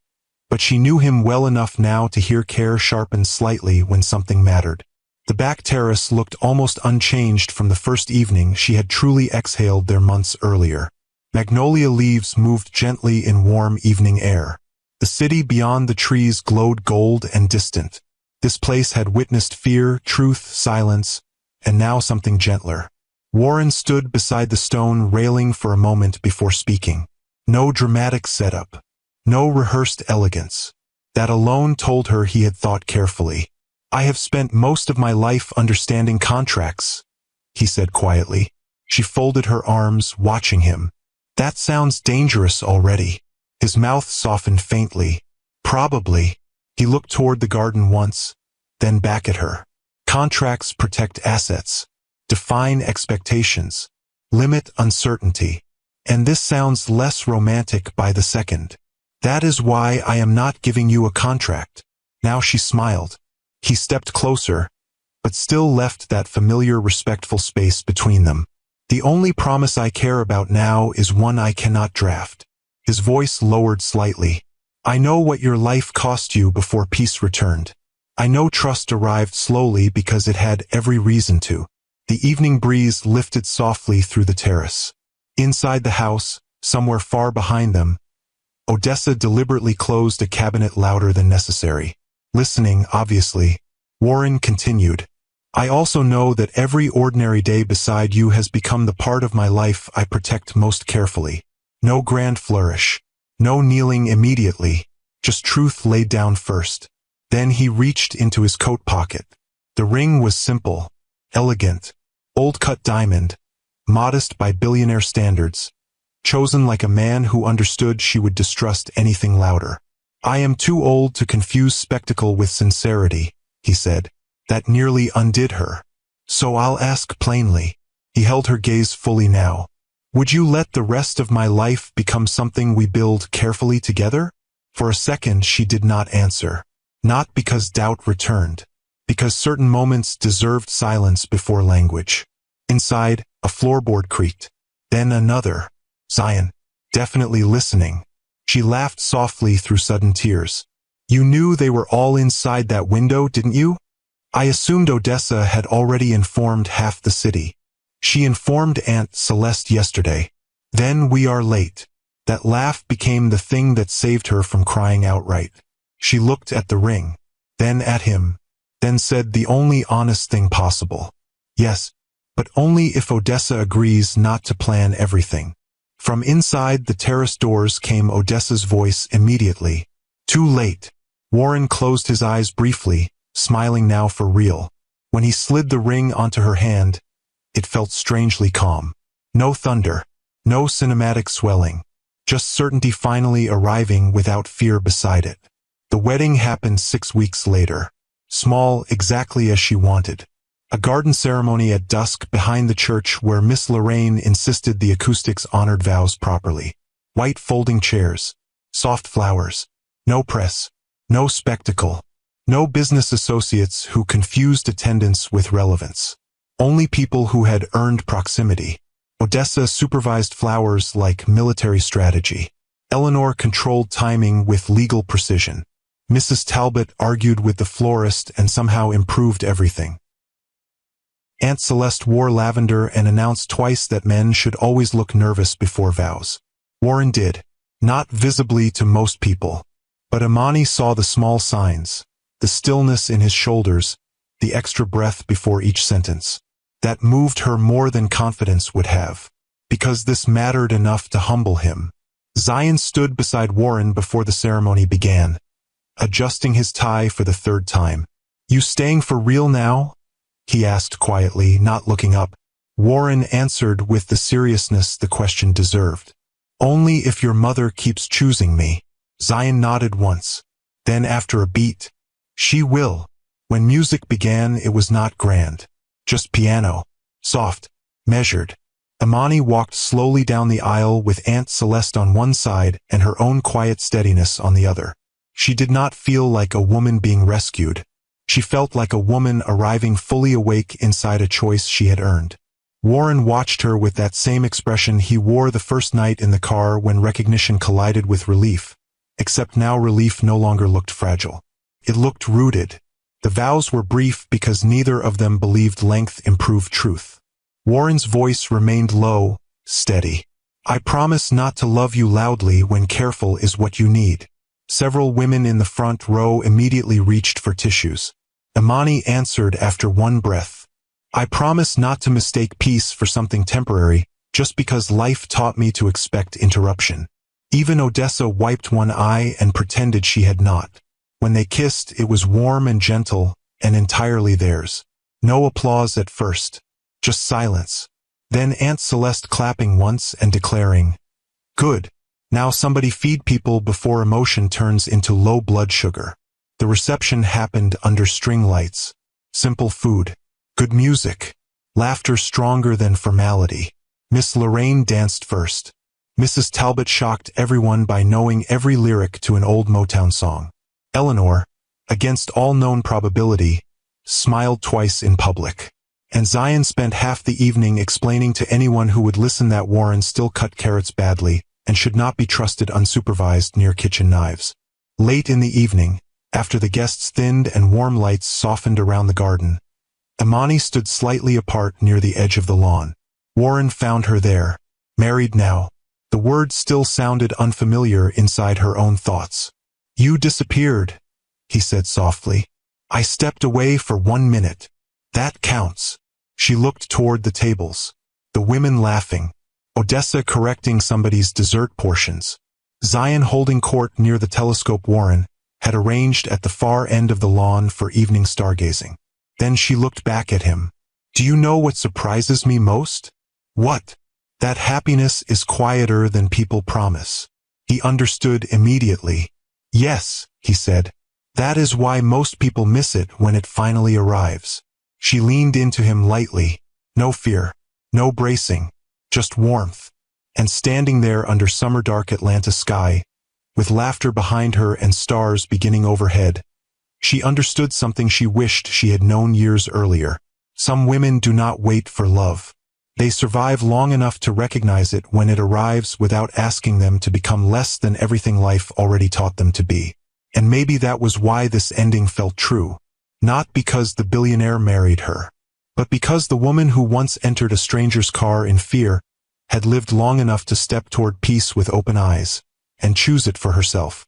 but she knew him well enough now to hear care sharpen slightly when something mattered. The back terrace looked almost unchanged from the first evening she had truly exhaled there months earlier. Magnolia leaves moved gently in warm evening air. The city beyond the trees glowed gold and distant. This place had witnessed fear, truth, silence, and now something gentler. Warren stood beside the stone railing for a moment before speaking. No dramatic setup. No rehearsed elegance. That alone told her he had thought carefully. "I have spent most of my life understanding contracts," he said quietly. She folded her arms, watching him. "That sounds dangerous already." His mouth softened faintly. "Probably." He looked toward the garden once, then back at her. "Contracts protect assets, define expectations, limit uncertainty. And this sounds less romantic by the second. That is why I am not giving you a contract." Now she smiled. He stepped closer, but still left that familiar respectful space between them. "The only promise I care about now is one I cannot draft." His voice lowered slightly. "I know what your life cost you before peace returned. I know trust arrived slowly because it had every reason to." The evening breeze lifted softly through the terrace. Inside the house, somewhere far behind them, Odessa deliberately closed a cabinet louder than necessary. Listening, obviously, Warren continued. "I also know that every ordinary day beside you has become the part of my life I protect most carefully. No grand flourish. No kneeling immediately. Just truth laid down first. Then he reached into his coat pocket. The ring was simple, elegant, old-cut diamond, modest by billionaire standards, chosen like a man who understood she would distrust anything louder. "I am too old to confuse spectacle with sincerity," he said. That nearly undid her. "So I'll ask plainly." He held her gaze fully now. "Would you let the rest of my life become something we build carefully together?" For a second she did not answer. Not because doubt returned. Because certain moments deserved silence before language. Inside, a floorboard creaked. Then another. Zion. Definitely listening. She laughed softly through sudden tears. "You knew they were all inside that window, didn't you? I assumed Odessa had already informed half the city. She informed Aunt Celeste yesterday. Then we are late." That laugh became the thing that saved her from crying outright. She looked at the ring, then at him, then said the only honest thing possible. "Yes, but only if Odessa agrees not to plan everything." From inside the terrace doors came Odessa's voice immediately. "Too late." Warren closed his eyes briefly, smiling now for real. When he slid the ring onto her hand, it felt strangely calm. No thunder, no cinematic swelling, just certainty finally arriving without fear beside it. The wedding happened 6 weeks later. Small, exactly as she wanted. A garden ceremony at dusk behind the church where Miss Lorraine insisted the acoustics honored vows properly. White folding chairs, soft flowers, no press, no spectacle, no business associates who confused attendance with relevance. Only people who had earned proximity. Odessa supervised flowers like military strategy. Eleanor controlled timing with legal precision. Mrs. Talbot argued with the florist and somehow improved everything. Aunt Celeste wore lavender and announced twice that men should always look nervous before vows. Warren did, not visibly to most people. But Imani saw the small signs, the stillness in his shoulders, the extra breath before each sentence. That moved her more than confidence would have, because this mattered enough to humble him. Zion stood beside Warren before the ceremony began, adjusting his tie for the 3rd time. "You staying for real now?" he asked quietly, not looking up. Warren answered with the seriousness the question deserved. "Only if your mother keeps choosing me." Zion nodded once. Then after a beat, "She will." When music began, it was not grand. Just piano. Soft. Measured. Imani walked slowly down the aisle with Aunt Celeste on one side and her own quiet steadiness on the other. She did not feel like a woman being rescued. She felt like a woman arriving fully awake inside a choice she had earned. Warren watched her with that same expression he wore the first night in the car when recognition collided with relief, except now relief no longer looked fragile. It looked rooted. The vows were brief because neither of them believed length improved truth. Warren's voice remained low, steady. "I promise not to love you loudly when careful is what you need." Several women in the front row immediately reached for tissues. Imani answered after one breath. "I promise not to mistake peace for something temporary, just because life taught me to expect interruption." Even Odessa wiped one eye and pretended she had not. When they kissed, it was warm and gentle, and entirely theirs. No applause at first. Just silence. Then Aunt Celeste clapping once and declaring, "Good. Now somebody feed people before emotion turns into low blood sugar." The reception happened under string lights. Simple food. Good music. Laughter stronger than formality. Miss Lorraine danced first. Mrs. Talbot shocked everyone by knowing every lyric to an old Motown song. Eleanor, against all known probability, smiled twice in public. And Zion spent half the evening explaining to anyone who would listen that Warren still cut carrots badly and should not be trusted unsupervised near kitchen knives. Late in the evening, after the guests thinned and warm lights softened around the garden, Imani stood slightly apart near the edge of the lawn. Warren found her there, married now. The word still sounded unfamiliar inside her own thoughts. "You disappeared," he said softly. "I stepped away for 1 minute. That counts." She looked toward the tables. The women laughing. Odessa correcting somebody's dessert portions. Zion holding court near the telescope Warren had arranged at the far end of the lawn for evening stargazing. Then she looked back at him. Do you know what surprises me most? What? That happiness is quieter than people promise. He understood immediately. Yes, he said. That is why most people miss it when it finally arrives. She leaned into him lightly. No fear, no bracing, just warmth. And standing there under summer-dark Atlanta sky, with laughter behind her and stars beginning overhead, she understood something she wished she had known years earlier. Some women do not wait for love. They survive long enough to recognize it when it arrives without asking them to become less than everything life already taught them to be. And maybe that was why this ending felt true. Not because the billionaire married her, but because the woman who once entered a stranger's car in fear had lived long enough to step toward peace with open eyes and choose it for herself.